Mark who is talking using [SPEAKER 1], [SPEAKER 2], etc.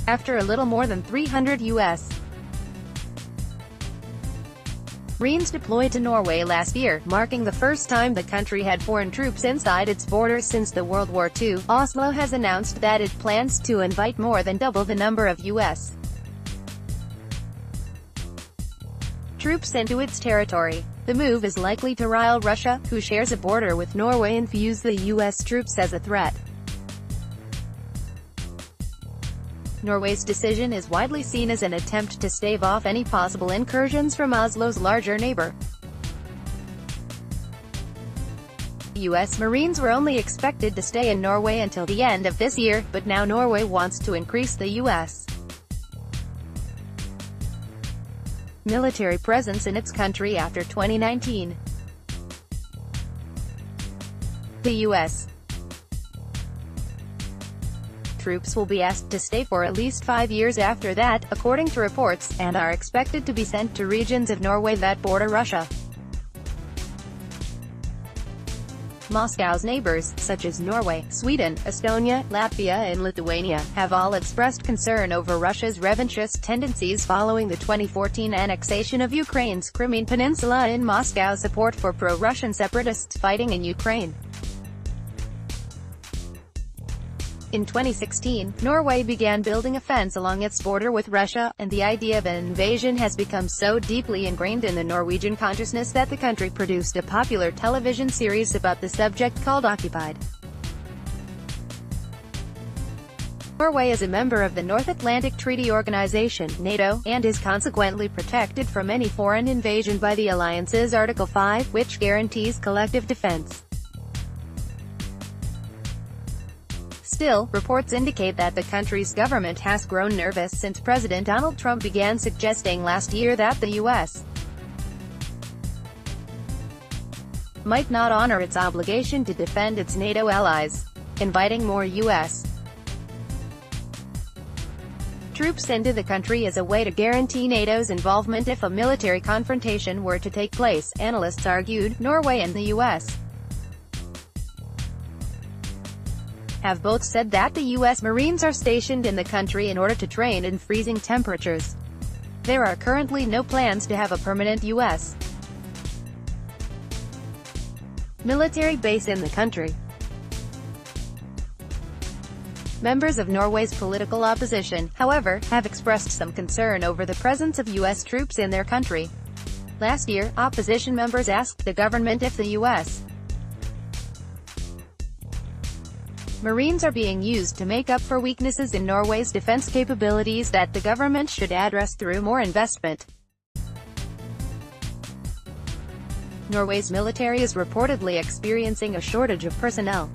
[SPEAKER 1] after a little more than 300 U.S. Marines deployed to Norway last year, marking the first time the country had foreign troops inside its borders since the World War II. Oslo has announced that it plans to invite more than double the number of U.S. troops into its territory. The move is likely to rile Russia, who shares a border with Norway, and views the U.S. troops as a threat. Norway's decision is widely seen as an attempt to stave off any possible incursions from Oslo's larger neighbor. U.S. Marines were only expected to stay in Norway until the end of this year, but now Norway wants to increase the U.S. military presence in its country after 2019. The U.S. troops will be asked to stay for at least 5 years after that, according to reports, and are expected to be sent to regions of Norway that border Russia. Moscow's neighbors, such as Norway, Sweden, Estonia, Latvia and Lithuania, have all expressed concern over Russia's revanchist tendencies following the 2014 annexation of Ukraine's Crimean Peninsula and Moscow's support for pro-Russian separatists fighting in Ukraine. In 2016, Norway began building a fence along its border with Russia, and the idea of an invasion has become so deeply ingrained in the Norwegian consciousness that the country produced a popular television series about the subject called Occupied. Norway is a member of the North Atlantic Treaty Organization, NATO, and is consequently protected from any foreign invasion by the alliance's Article 5, which guarantees collective defense. Still, reports indicate that the country's government has grown nervous since President Donald Trump began suggesting last year that the U.S. might not honor its obligation to defend its NATO allies, inviting more U.S. troops into the country as a way to guarantee NATO's involvement if a military confrontation were to take place, analysts argued. Norway and the U.S. have both said that the U.S. Marines are stationed in the country in order to train in freezing temperatures. There are currently no plans to have a permanent U.S. military base in the country. Members of Norway's political opposition, however, have expressed some concern over the presence of U.S. troops in their country. Last year, opposition members asked the government if the U.S. Marines are being used to make up for weaknesses in Norway's defense capabilities that the government should address through more investment. Norway's military is reportedly experiencing a shortage of personnel.